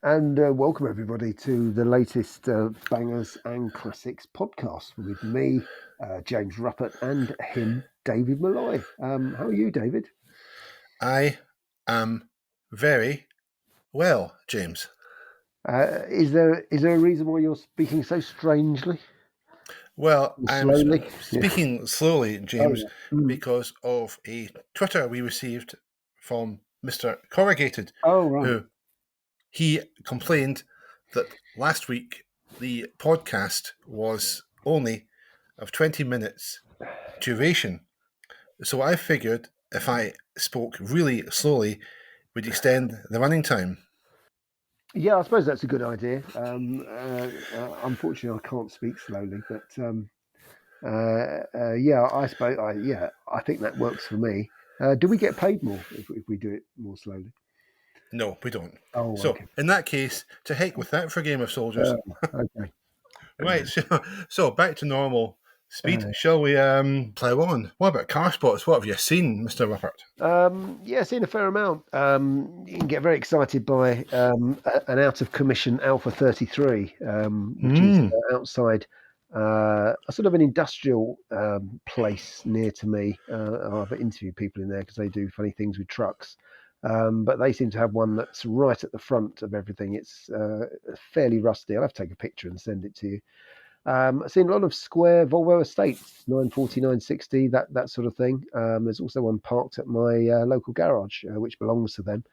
And welcome everybody to the latest Bangers and Classics podcast with me, James Ruppert, and him, David Malloy. How are you, David? I am very well, James. Is there a reason why you're speaking so strangely? Well, I'm Slowly? speaking slowly, Oh, James, yeah. because of a Twitter we received from Mr. Corrugated, Oh, right. who he complained that last week the podcast was only of 20 minutes duration. So I figured if I spoke really slowly, we'd extend the running time. Yeah, I suppose that's a good idea. Unfortunately, I can't speak slowly, but yeah, I suppose. I think that works for me. Do we get paid more if we do it more slowly? No, we don't. Oh, So, okay. in that case, to heck with that for Game of Soldiers. Okay. Right, so back to normal speed. Uh, Shall we plough on? What about car spots? What have you seen, Mr. Ruppert? yeah, seen a fair amount. You can get very excited by an out of commission Alpha 33, which is outside a sort of an industrial place near to me. I've interviewed people in there because they do funny things with trucks. But they seem to have one that's right at the front of everything. It's fairly rusty. I'll have to take a picture and send it to you. I've seen a lot of square Volvo estates, 940, 960, that sort of thing. There's also one parked at my local garage, which belongs to them.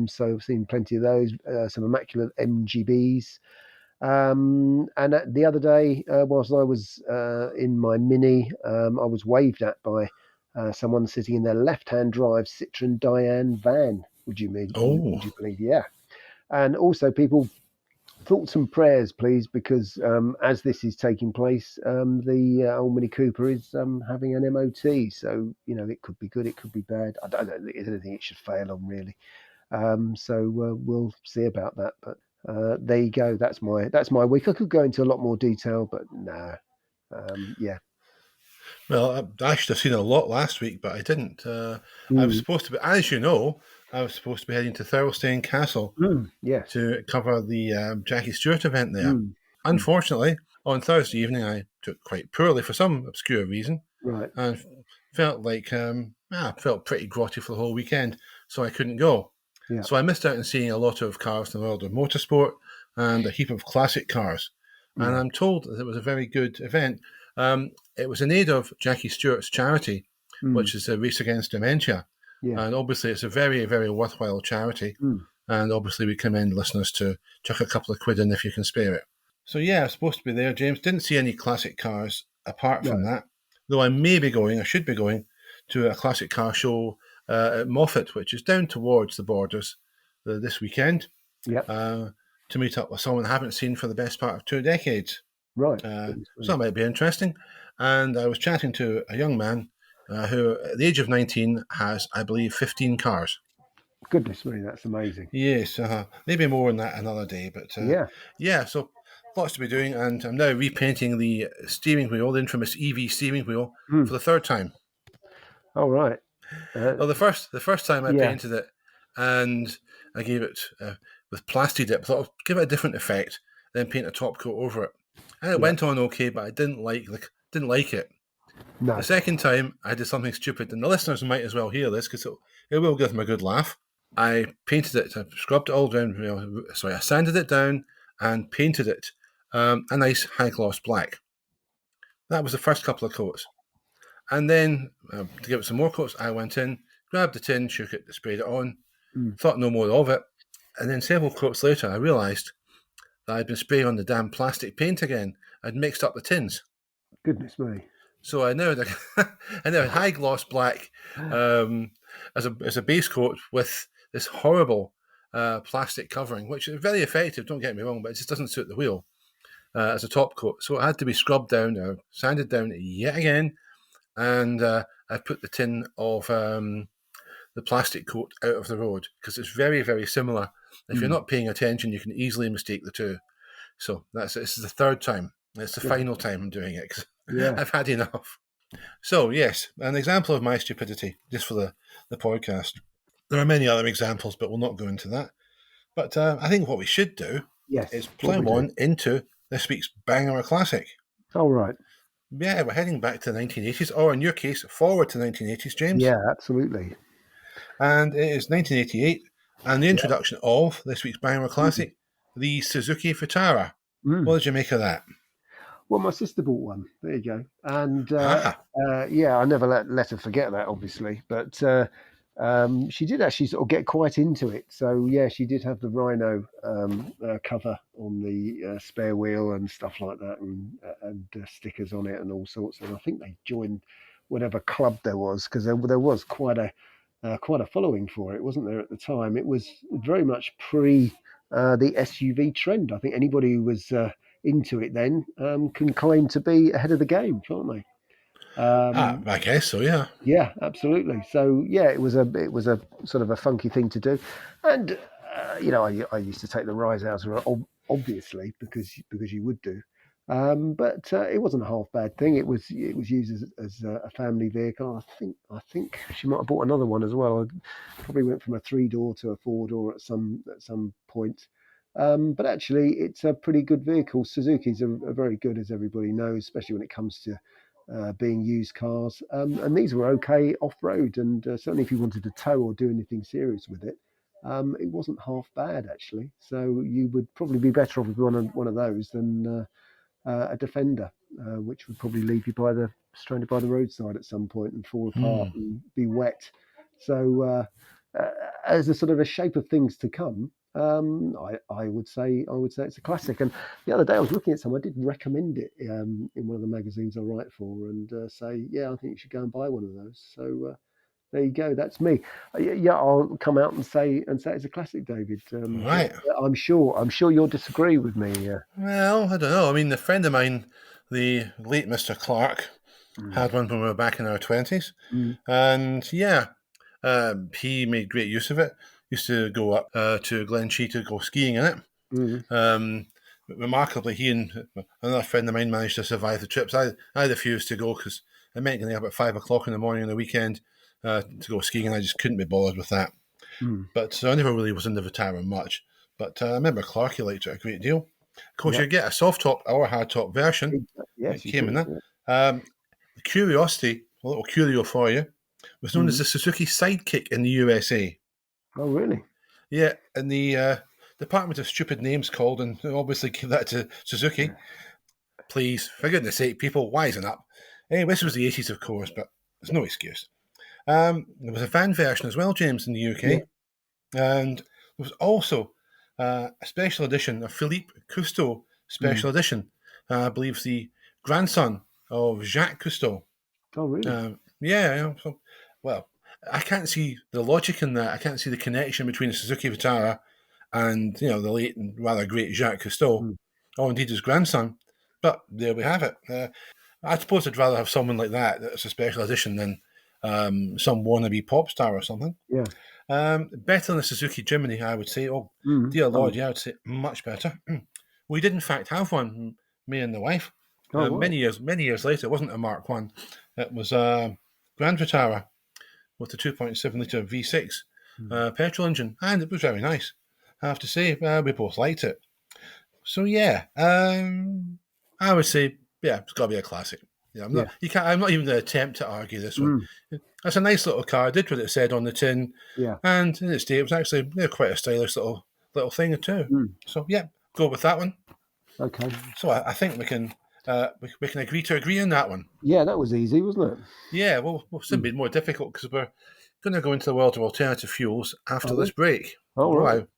So I've seen plenty of those, some immaculate MGBs. And the other day, whilst I was in my Mini, I was waved at by someone sitting in their left-hand drive Citroen Dyane van. Would you Oh, believe? Yeah. And also people thoughts and prayers, please, because as this is taking place, the old Mini Cooper is having an MOT. So it could be good, it could be bad. I don't think there's anything it should fail on really. So we'll see about that. But there you go. That's my week. I could go into a lot more detail, but no. Yeah. well, I should have seen a lot last week, but I didn't. I was Mm, supposed to be, as you know, I was supposed to be heading to Thirlestane Castle yes. to cover the Jackie Stewart event there. Mm, mm, Unfortunately, on Thursday evening, I took quite poorly for some obscure reason, right. and felt like I felt pretty grotty for the whole weekend, so I couldn't go. Yeah. So I missed out on seeing a lot of cars in the world of motorsport and a heap of classic cars. And Yeah. I'm told that it was a very good event. It was in aid of Jackie Stewart's charity, Mm, which is a Race Against Dementia. yeah. And obviously, it's a very, very worthwhile charity. Mm, And obviously, we commend listeners to chuck a couple of quid in if you can spare it. So, yeah, I was supposed to be there, James. Didn't see any classic cars apart no. from that. Though I should be going to a classic car show at Moffat, which is down towards the borders this weekend, Yep. to meet up with someone I haven't seen for the best part of 2 decades. Right. So that might be interesting. And I was chatting to a young man who, at the age of 19, has, I believe, 15 cars. Goodness me, that's amazing. Yes, maybe more on that another day. But Yeah. yeah, so lots to be doing. And I'm now repainting the steering wheel, the infamous EV steering wheel, Mm, for the third time. all right. Well, the first time I Yeah. painted it, and I gave it with plasti dip. Thought I'd give it a different effect, then paint a top coat over it, and it Yeah. went on okay. But I didn't like it. The No. second time I did something stupid, and the listeners might as well hear this because it will give them a good laugh. I painted it, I scrubbed it all down. I sanded it down and painted it a nice high gloss black. That was the first couple of coats. And then, to give it some more coats, I went in, grabbed the tin, shook it, sprayed it on, Mm, thought no more of it. And then several coats later, I realised that I'd been spraying on the damn plastic paint again. I'd mixed up the tins. goodness me. So I now had high gloss black as a base coat with this horrible plastic covering, which is very effective, don't get me wrong, but it just doesn't suit the wheel as a top coat. So it had to be scrubbed down or sanded down yet again. And I put the tin of the plastic coat out of the road because it's very, very similar. If you're Mm, not paying attention, you can easily mistake the two. So this is the third time. It's the goodness. final time I'm doing it because Yeah. I've had enough. So yes, an example of my stupidity, just for the podcast. There are many other examples, but we'll not go into that. But I think what we should do is Yes. What plough we do? on into this week's banger classic. All right. Yeah, we're heading back to the 1980s, or in your case, forward to the 1980s, James. Yeah, absolutely. And it is 1988, and the Yeah. introduction of this week's banger Mm. classic, the Suzuki Vitara. What Mm. did you make of that? Well, my sister bought one. There you go. And Ah, yeah, I never let her forget that, obviously. But she did actually sort of get quite into it. So yeah, she did have the Rhino cover on the spare wheel and stuff like that, and stickers on it and all sorts. And I think they joined whatever club there was, because there was quite a following for it, wasn't there, at the time? It was very much pre the SUV trend. I think anybody who was into it then can claim to be ahead of the game, can't they? I guess so, yeah. Yeah, absolutely. So yeah, it was a sort of a funky thing to do, and I used to take the rise out of it, obviously, because you would do. But it wasn't a half bad thing. It was used as a family vehicle. I think she might have bought another one as well. I probably went from a 3-door to a 4-door at some point. But actually, it's a pretty good vehicle. Suzuki's are very good, as everybody knows, especially when it comes to being used cars. And these were okay off road, and certainly if you wanted to tow or do anything serious with it, it wasn't half bad actually. So you would probably be better off with one of those than a Defender, which would probably leave you stranded by the roadside at some point and fall apart Hmm. and be wet. So as a sort of a shape of things to come, I would say it's a classic. And the other day I was looking at some. I did recommend it in one of the magazines I write for, and say, yeah, I think you should go and buy one of those. So there you go. That's me. Yeah, I'll come out and say it's a classic, David. But Right. I'm sure you'll disagree with me. Well, I don't know. I mean, a friend of mine, the late Mr. Clark, Mm, had one when we were back in our 20s. mm, And yeah, he made great use of it. Used to go up to Glenshee to go skiing in it. mm, Remarkably, he and another friend of mine managed to survive the trips. I refused to go because it meant getting up at 5 o'clock in the morning on the weekend to go skiing, and I just couldn't be bothered with that. mm. But so I never really was in the Vitara much. But I remember Clark, he liked it a great deal. Of course, Yeah. you get a soft top or hard top version. Yes, It you came in do. that. Yeah. The curiosity, a little curio for you, was known as Mm. the Suzuki Sidekick in the USA. Oh, really? Yeah, and the Department of Stupid Names called and obviously gave that to Suzuki. Yeah. Please, for goodness sake, people, wisen up. Anyway, this was the 80s, of course, but there's no excuse. There was a van version as well, James, in the Yeah. UK. And there was also a special edition, a Philippe Cousteau Mm. special edition. I believe the grandson of Jacques Cousteau. Oh, really? Yeah. So, well, I can't see the logic in that. I can't see the connection between the Suzuki Vitara and the late and rather great Jacques Cousteau, Mm. or indeed his grandson. But there we have it. I suppose I'd rather have someone like that that's a special edition than some wannabe pop star or something. Yeah. Better than the Suzuki Jimny, I would say. Oh, Mm. dear Oh, Lord, yeah, I'd say much better. We did, in fact, have one, me and the wife. oh, wow. Many years later, it wasn't a Mark One. It was a Grand Vitara with the 2.7 litre V6 Mm. petrol engine, and it was very nice. I have to say, we both liked it. So yeah, I would say, yeah, it's got to be a classic. Yeah, Yeah. I'm not even going to attempt to argue this one. Mm. That's a nice little car. It did what it said on the tin, Yeah. and in its day, it was actually quite a stylish little thing too. Mm. So yeah, go with that one. Okay. So I think we can agree to agree on that one. Yeah, that was easy, wasn't it? Yeah, well, it's going to be more difficult because we're going to go into the world of alternative fuels after Oh, this break. all All right. right.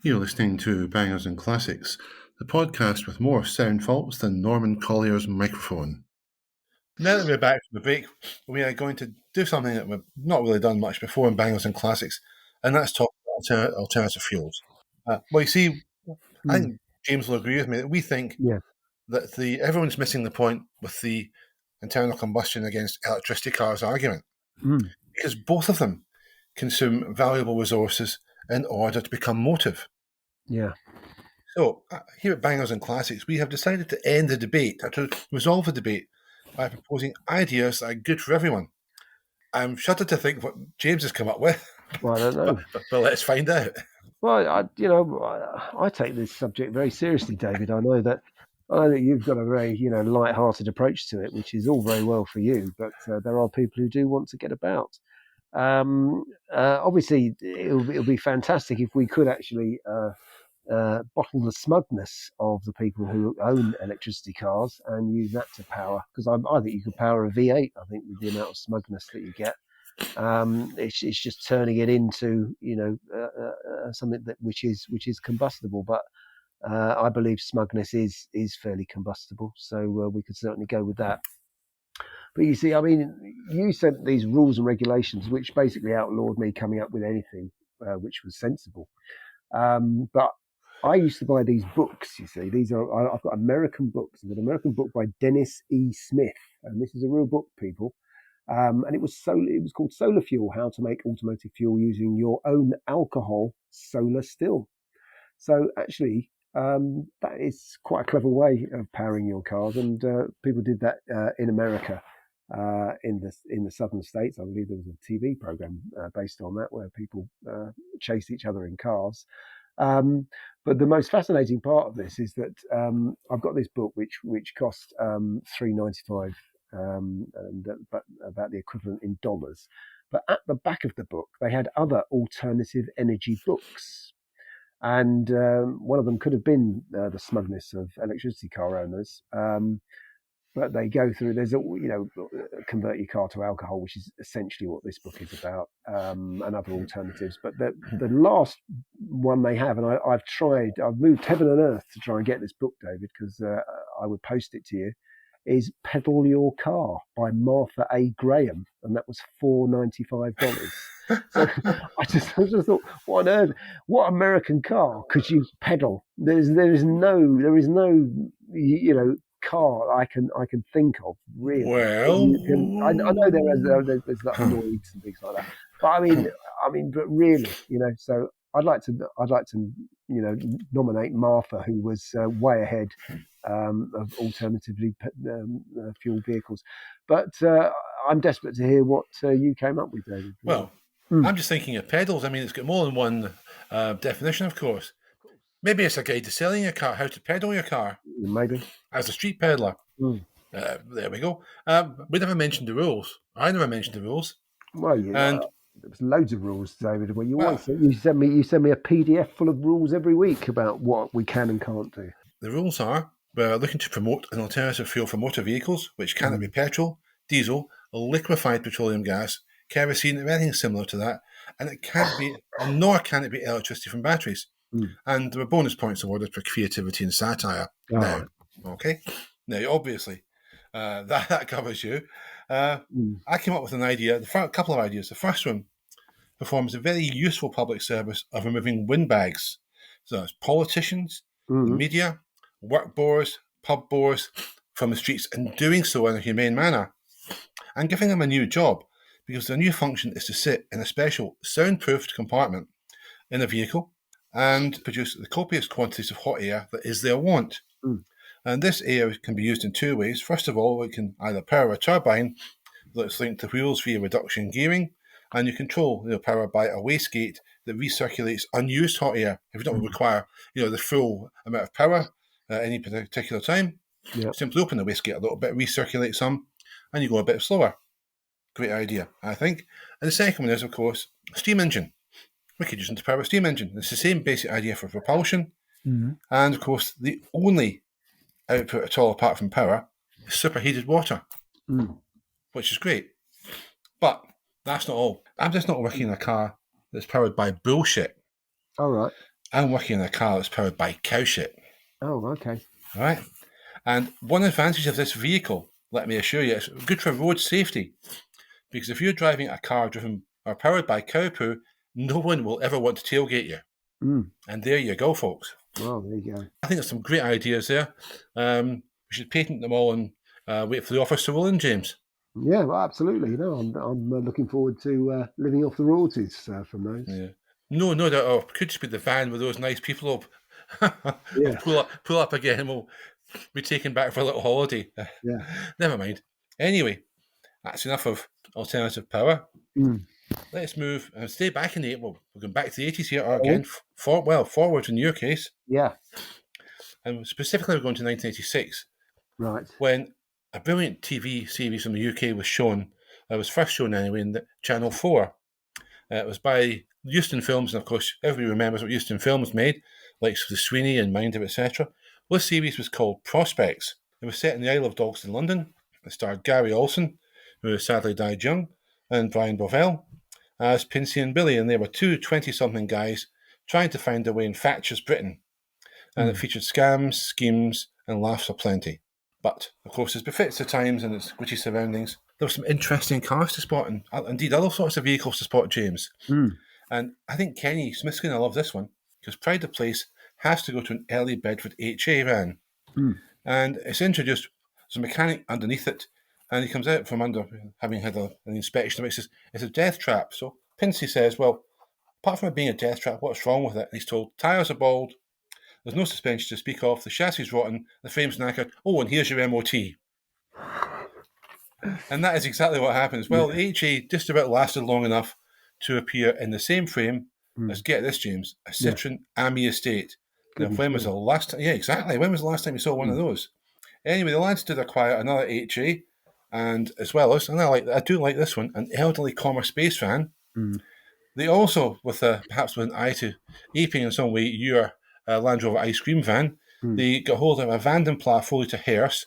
You're listening to Bangers and Classics, the podcast with more sound faults than Norman Collier's microphone. Now that we're back from the break, we are going to do something that we've not really done much before in Bangers and Classics, and that's talk about alternative fuels. Well, you see, I Mm. think James will agree with me that we think Yeah. that everyone's missing the point with the internal combustion against electricity cars argument, Mm. because both of them consume valuable resources in order to become motive. Yeah. So, here at Bangers and Classics, we have decided to end the debate, or to resolve the debate, by proposing ideas that are good for everyone. I'm shuddered to think what James has come up with, Well, I don't know. but let's find out. Well, I take this subject very seriously, David. I know that you've got a very, light-hearted approach to it, which is all very well for you, but there are people who do want to get about. Obviously, it'll be fantastic if we could actually bottle the smugness of the people who own electricity cars and use that to power. Because I think you could power a V8. I think with the amount of smugness that you get, it's just turning it into something which is combustible. But I believe smugness is fairly combustible, so we could certainly go with that. But you see, I mean, you sent these rules and regulations, which basically outlawed me coming up with anything which was sensible. But I used to buy these books. You see, I've got American books. I've got an American book by Dennis E. Smith, and this is a real book, people. And it was called Solar Fuel: How to Make Automotive Fuel Using Your Own Alcohol Solar Still. So actually, that is quite a clever way of powering your cars, and people did that in America. In the southern states, I believe there was a TV program based on that where people chased each other in cars. But the most fascinating part of this is that I've got this book which cost $3.95, but about the equivalent in dollars. But at the back of the book, they had other alternative energy books. And one of them could have been the smugness of electricity car owners. But they go through, convert your car to alcohol, which is essentially what this book is about, and other alternatives. But the last one they have, and I've moved heaven and earth to try and get this book, David, because I would post it to you, is Pedal Your Car by Martha A. Graham, and that was $4.95. So I just thought, what on earth? What American car could you pedal? There is no car I can think of really. Well, I know there's like Lloyd's and things like that, but I mean, but really, so I'd like to nominate Martha, who was way ahead of alternatively fueled vehicles. But I'm desperate to hear what you came up with, David. well, I'm just thinking of pedals. I mean, it's got more than one definition, of course. Maybe it's a guide to selling your car, how to pedal your car. Maybe. As a street peddler. There we go. We never mentioned the rules. I never mentioned the rules. Well, and there was loads of rules, David. Well, you send me a PDF full of rules every week about what we can and can't do. The rules are: we're looking to promote an alternative fuel for motor vehicles, which cannot be petrol, diesel, liquefied petroleum gas, kerosene, or anything similar to that, and it can't be, and nor can it be electricity from batteries. And there were bonus points awarded for creativity and satire. Now, okay. Now, obviously, that covers you. I came up with an idea, a couple of ideas. The first one performs a very useful public service of removing windbags. So that's politicians, the media, work bores, pub bores from the streets, and doing so in a humane manner, and giving them a new job, because their new function is to sit in a special soundproofed compartment in a vehicle and produce the copious quantities of hot air that is their want. And this air can be used in two ways. First of all, it can either power a turbine that's linked to wheels via reduction gearing, and you control power by a wastegate that recirculates unused hot air. If you don't require the full amount of power at any particular time, simply open the wastegate a little bit, recirculate some, and you go a bit slower. Great idea, I think. And the second one is, of course, a steam engine. We could use it to power a steam engine. It's the same basic idea for propulsion. And, of course, the only output at all apart from power is superheated water, which is great. But that's not all. I'm just not working in a car that's powered by bullshit. All right. I'm working in a car that's powered by cow shit. Oh, okay. All right. And one advantage of this vehicle, let me assure you, it's good for road safety. Because if you're driving a car driven or powered by cow poo, no one will ever want to tailgate you. And there you go, folks. Well, there you go. I think there's some great ideas there. We should patent them all and wait for the offers to roll in, James. Yeah, well, absolutely. I'm looking forward to living off the royalties from those. Yeah. No doubt. Oh, could just be the van with those nice people up. We'll pull up again and we'll be taken back for a little holiday. Never mind. Anyway, that's enough of alternative power. let's move and stay back in the well. We're going back to the 80s here Oh, again. Forward in your case, yeah, and specifically we're going to 1986 right. when a brilliant TV series from the UK was shown. It was first shown anyway in Channel 4. It was by Euston Films, and of course, everybody remembers what Euston Films made, like the Sweeney and Minder, etc. This series was called Prospects. It was set in the Isle of Dogs in London. It starred Gary Olson, who sadly died young, and Brian Bovell as Pincy and Billy, and they were two 20-something guys trying to find their way in Thatcher's Britain. And it featured scams, schemes, and laughs aplenty. But, of course, as befits the times and its gritty surroundings, there were some interesting cars to spot, and indeed other sorts of vehicles to spot, James. Mm. And I think Kenny Smith's going to love this one, because Pride of Place has to go to an early Bedford HA van. Mm. And it's introduced, there's a mechanic underneath it, and he comes out from under, having had an inspection, and he says, it's a death trap. So Pincy says, well, apart from it being a death trap, what's wrong with it? And he's told, tyres are bald, there's no suspension to speak of, the chassis is rotten, the frame's knackered, oh, and here's your MOT. And that is exactly what happens. Well, the HA just about lasted long enough to appear in the same frame as, get this, James, a Citroen Ami Estate. Now, when was the last time? Yeah, exactly. When was the last time you saw one of those? Anyway, the lads did acquire another HA, and as well as, and I do like this one, an elderly Commerce space van. They also, perhaps with an eye to aping in some way your Land Rover ice cream van, they got hold of a Vandenpla fully to hearse,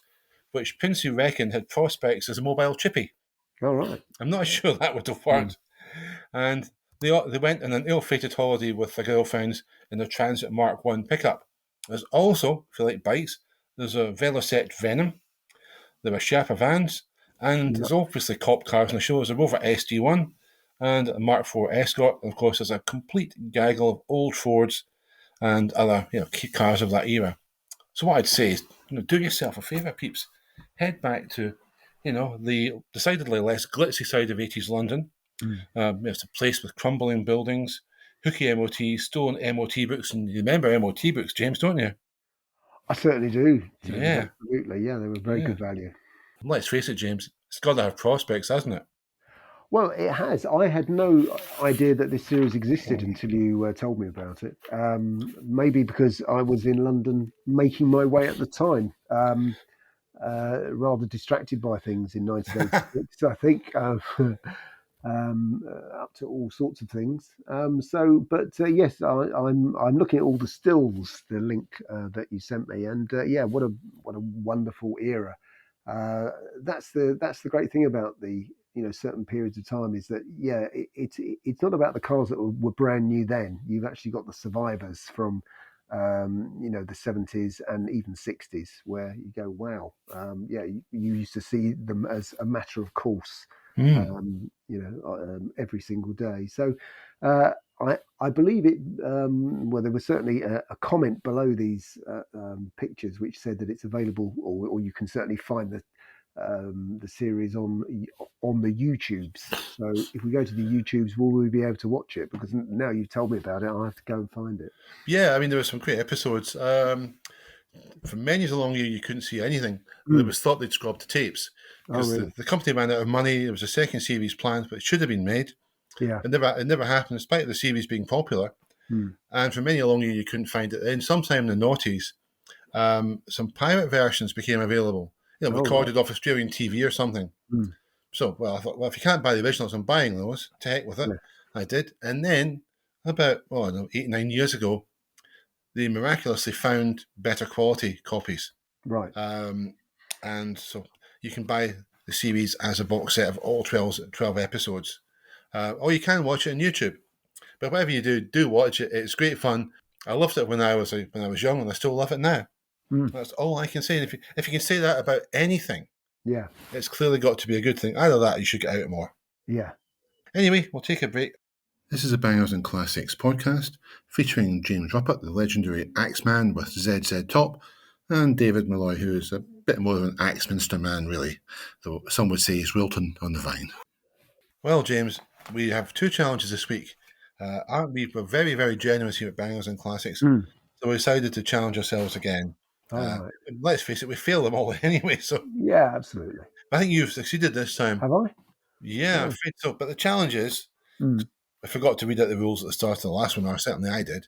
which Pincy reckoned had prospects as a mobile chippy. All right. I'm not sure that would have worked. And they went on an ill-fated holiday with their girlfriends in their Transit Mark 1 pickup. There's also, if you like bikes, there's a Velocette Venom, there were Sherpa vans, and there's obviously cop cars on the show. There's a Rover SD1 and a Mark IV Escort. And of course, there's a complete gaggle of old Fords and other cars of that era. So what I'd say is, do yourself a favour, peeps. Head back to, the decidedly less glitzy side of 80s London. It's a place with crumbling buildings, hooky MOTs, stolen MOT books. And you remember MOT books, James, don't you? I certainly do. Yeah. Absolutely. Yeah, they were very good value. Let's face it, James, it's got to have prospects, hasn't it? Well, it has. I had no idea that this series existed until you told me about it. Maybe because I was in London making my way at the time, rather distracted by things in 1986. I think up to all sorts of things. Yes, I'm looking at all the stills, the link that you sent me, and what a wonderful era. That's the great thing about the certain periods of time is that it's not about the cars that were brand new then. You've actually got the survivors from the 70s and even 60s where you go, wow, you used to see them as a matter of course, every single day. So I believe it. Well, there was certainly a comment below these pictures which said that it's available, or you can certainly find the series on the YouTubes. So if we go to the YouTubes, will we be able to watch it? Because now you've told me about it, I'll have to go and find it. Yeah, I mean, there were some great episodes. For many a long year, you couldn't see anything. It was thought they'd scrubbed the tapes because the company ran out of money. There was a second series planned, but it should have been made. Yeah, it never happened, despite the series being popular. And for many a long year, you couldn't find it. Then, sometime in the noughties, some pirate versions became available. Recorded off Australian TV or something. So, I thought, if you can't buy the originals, I'm buying those. To heck with it. Yeah. I did. And then, about 8-9 years ago, they miraculously found better quality copies. Right. And so you can buy the series as a box set of all 12 episodes. Or you can watch it on YouTube. But whatever you do watch it. It's great fun. I loved it when I was young, and I still love it now. That's all I can say. And if you can say that about anything, it's clearly got to be a good thing. Either that, or you should get out more. Yeah. Anyway, we'll take a break. This is a Bangers and Classics podcast featuring James Ruppert, the legendary Axeman with ZZ Top, and David Malloy, who is a bit more of an Axminster man, really, though some would say he's Wilton on the vine. Well, James, we have two challenges this week. Aren't we? We're very, very generous here at Bangers and Classics, so we decided to challenge ourselves again. Right. Let's face it, we fail them all anyway. So yeah, absolutely. I think you've succeeded this time. Have I? Yeah, I'm afraid so. But the challenge is I forgot to read out the rules at the start of the last one, or certainly I did.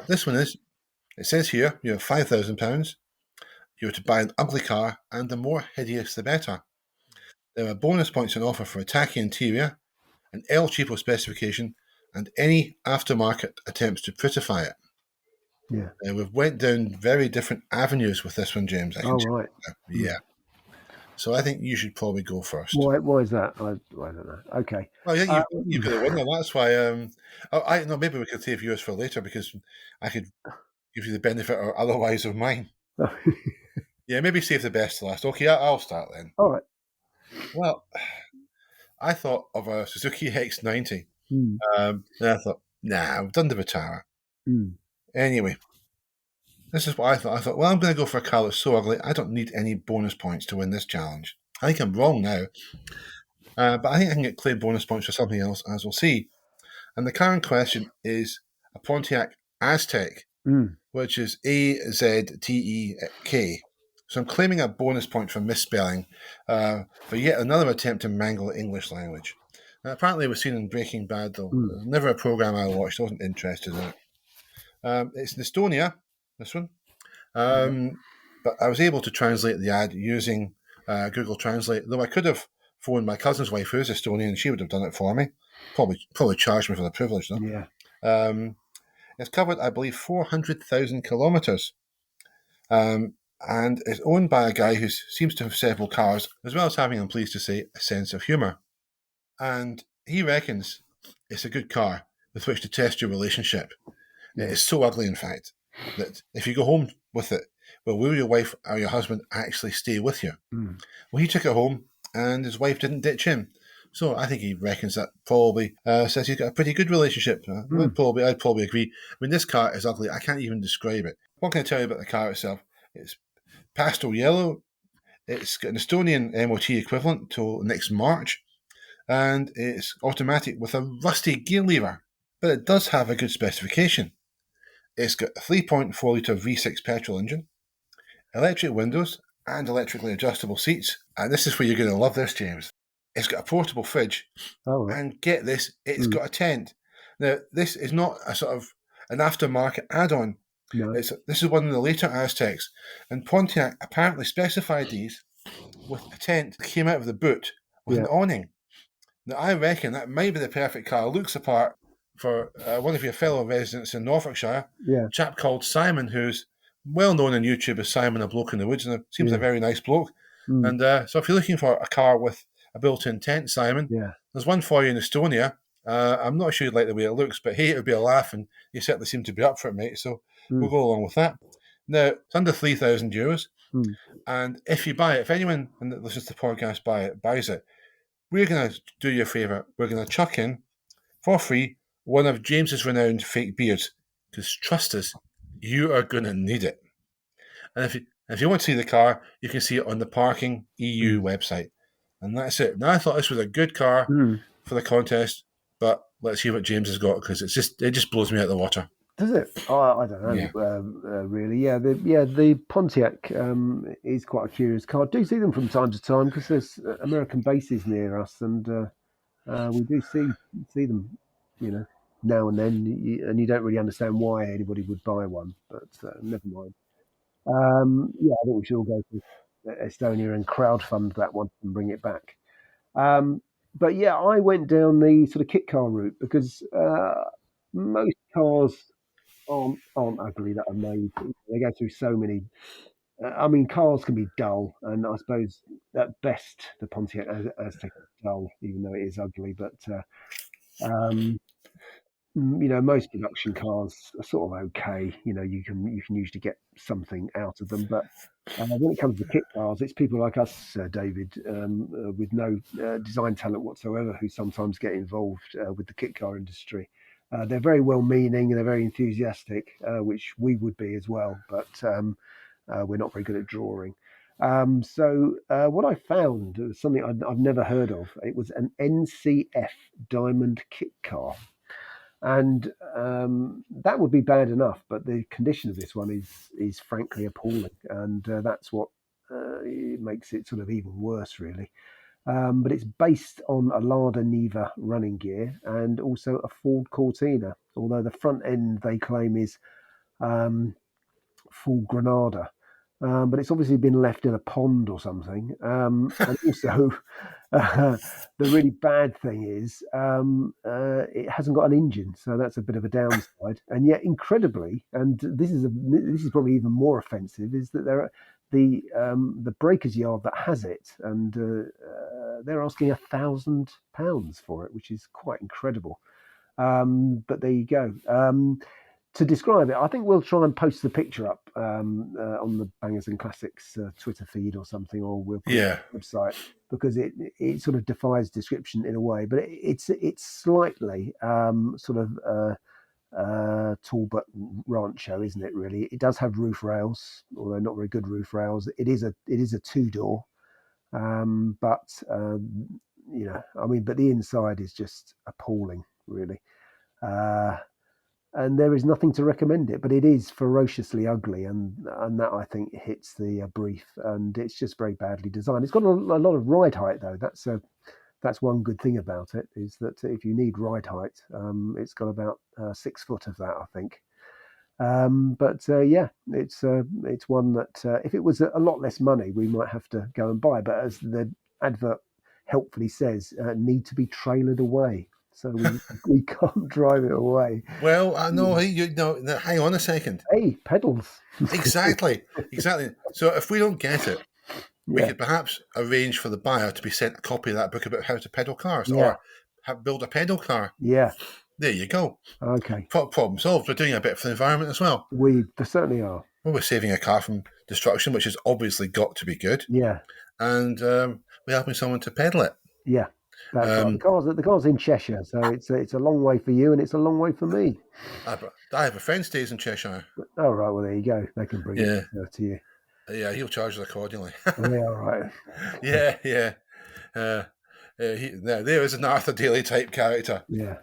This one is, it says here, you have £5,000. You're to buy an ugly car, and the more hideous the better. There are bonus points on offer for a tacky interior, an El Cheapo specification, and any aftermarket attempts to prettify it. Yeah. We've went down very different avenues with this one, James. I can Oh, tell right. you. Yeah. So I think you should probably go first. Why is that? I don't know. Okay. Well, yeah, you've got a winner. That's why. I no, maybe we could save yours for later because I could give you the benefit or otherwise of mine. Yeah, maybe save the best to last. Okay, I'll start then. All right. Well, I thought of a Suzuki X90. Mm. And I thought, nah, I've done the Vitara. Mm. Anyway, this is what I thought. I thought, well, I'm going to go for a car that's so ugly, I don't need any bonus points to win this challenge. I think I'm wrong now. But I think I can get claim bonus points for something else, as we'll see. And the car in question is a Pontiac Aztek, which is AZTEK. So I'm claiming a bonus point for misspelling for yet another attempt to mangle the English language. Apparently it was seen in Breaking Bad, though. Never a program I watched. I wasn't interested in it. It's in Estonia, this one. But I was able to translate the ad using Google Translate, though I could have phoned my cousin's wife, who's Estonian, and she would have done it for me. Probably charged me for the privilege, though. Yeah. It's covered, I believe, 400,000 kilometres. And is owned by a guy who seems to have several cars, as well as having, I'm pleased to say, a sense of humour. And he reckons it's a good car with which to test your relationship. Yeah. It is so ugly, in fact, that if you go home with it, well, will your wife or your husband actually stay with you? Well, he took it home, and his wife didn't ditch him. So I think he reckons that probably says he's got a pretty good relationship. I'd probably agree. I mean, this car is ugly. I can't even describe it. What can I tell you about the car itself? It's pastel yellow. It's got an Estonian MOT equivalent till next March. And it's automatic with a rusty gear lever. But it does have a good specification. It's got a 3.4 litre V6 petrol engine, electric windows, and electrically adjustable seats. And this is where you're going to love this, James. It's got a portable fridge. And get this, it's got a tent. Now, this is not a sort of an aftermarket add-on. No. This is one of the later Aztecs. And Pontiac apparently specified these with a tent that came out of the boot with an awning. Now, I reckon that might be the perfect car. It looks apart for one of your fellow residents in Norfolkshire, a chap called Simon, who's well known on YouTube as Simon, a bloke in the woods, and seems a very nice bloke. And so if you're looking for a car with a built-in tent, Simon, there's one for you in Estonia. I'm not sure you'd like the way it looks, but hey, it would be a laugh, and you certainly seem to be up for it, mate, so we'll go along with that. Now, it's under €3,000, and if you buy it, if anyone that listens to the podcast buys it, we're going to do you a favour. We're going to chuck in, for free, one of James's renowned fake beards, because trust us, you are going to need it. And if you want to see the car, you can see it on the Parking EU website. And that's it. Now, I thought this was a good car for the contest, but let's hear what James has got, because it just blows me out of the water. Does it? Oh, I don't know, really. Yeah, the Pontiac is quite a curious car. I do see them from time to time because there's American bases near us, and we do see them, now and then, and you don't really understand why anybody would buy one, but never mind. I think we should all go to Estonia and crowdfund that one and bring it back. But yeah, I went down the sort of kit car route because most cars aren't ugly that are made. They go through so many. Cars can be dull, and I suppose at best the Pontiac Aztek is dull, even though it is ugly. But most production cars are sort of okay. You can usually get something out of them. But when it comes to kit cars, it's people like us, David, with no design talent whatsoever, who sometimes get involved with the kit car industry. They're very well-meaning and they're very enthusiastic, which we would be as well, but we're not very good at drawing. So what I found was something I've never heard of. It was an NCF Diamond kit car. And that would be bad enough, but the condition of this one is frankly appalling, and that's what makes it sort of even worse, really. But it's based on a Lada Niva running gear and also a Ford Cortina, although the front end they claim is um, full Granada. But it's obviously been left in a pond or something. And also, the really bad thing is it hasn't got an engine, so that's a bit of a downside. And yet, incredibly, and this is probably even more offensive, is that there are the breakers yard that has it, and they're asking £1,000 for it, which is quite incredible. But there you go. To describe it, I think we'll try and post the picture up on the Bangers and Classics Twitter feed or something, or we'll put it Yeah. on the website because it sort of defies description in a way. But it's slightly sort of tall but rancho, isn't it? Really, it does have roof rails, although not very good roof rails. It is a two door, but I mean, but the inside is just appalling, really. Uh, and there is nothing to recommend it, but it is ferociously ugly, and that I think hits the brief, and it's just very badly designed. It's got a lot of ride height though. That's one good thing about it, is that if you need ride height, it's got about 6 foot of that, I think. But yeah, it's one that if it was a lot less money, we might have to go and buy. But as the advert helpfully says, need to be trailered away, so we can't drive it away. Well, I know. Hang on a second. Hey, pedals. Exactly. So if we don't get it, we Yeah, could perhaps arrange for the buyer to be sent a copy of that book about how to pedal cars, yeah, or build a pedal car. yeah. There you go. Okay, Problem solved. We're doing a bit for the environment as well. we certainly are. Well, we're saving a car from destruction, which has obviously got to be good, Yeah, and we're helping someone to pedal it. yeah. That's right. Um, The car's in Cheshire, so it's a long way for you, and it's a long way for me. I have a friend stays in Cheshire. All right, well there you go. They can bring it Yeah, to you. yeah, he'll charge us accordingly. Yeah, all right. Yeah. There is an Arthur Daly type character, Yeah.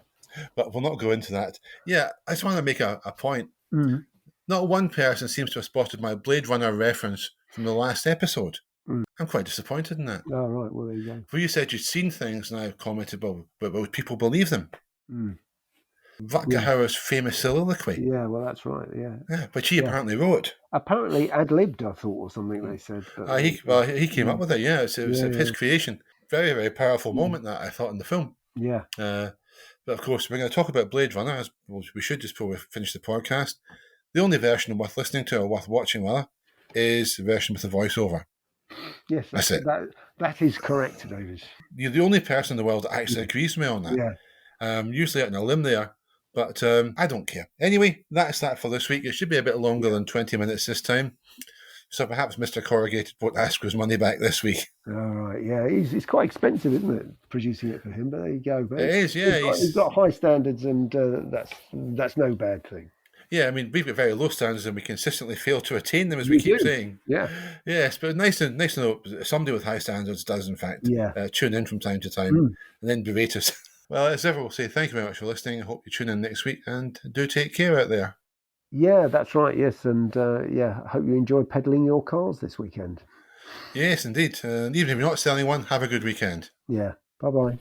but we'll not go into that. Yeah, I just want to make a point. Mm, Not one person seems to have spotted my Blade Runner reference from the last episode. mm. I'm quite disappointed in that. All right, well there you go. For you said you'd seen things, and I've commented, but would people believe them? Mm. Rutger Yeah. Hauer's famous soliloquy, Yeah, well that's right. Yeah. which he Yeah. apparently wrote. Apparently ad-libbed, I thought, or something they said. But He came up with it. Yeah, it was yeah, his creation. Very, very powerful yeah, moment that I thought in the film. yeah. But of course, we're going to talk about Blade Runner, as we should just before we finish the podcast. The only version worth listening to, or worth watching, rather, is the version with the voiceover. Yes, That's it. that is correct, David. You're the only person in the world that actually agrees with me on that. Yeah. Usually out on a limb there, but I don't care. Anyway, that's that for this week. It should be a bit longer than 20 minutes this time. So perhaps Mr. Corrugated won't ask for his money back this week. All right. Yeah, it's quite expensive, isn't it, producing it for him? But there you go. But It is, yeah. he's got high standards, and that's no bad thing. Yeah, I mean, we've got very low standards and we consistently fail to attain them, as we We keep do. saying. Yeah. Yes, but nice to know somebody with high standards does, in fact, Yeah. tune in from time to time and then berate us. Well, as ever, we'll say thank you very much for listening. I hope you tune in next week, and do take care out there. Yeah, that's right. Yes, and I hope you enjoy peddling your cars this weekend. Yes, indeed. And even if you're not selling one, have a good weekend. Yeah. Bye-bye.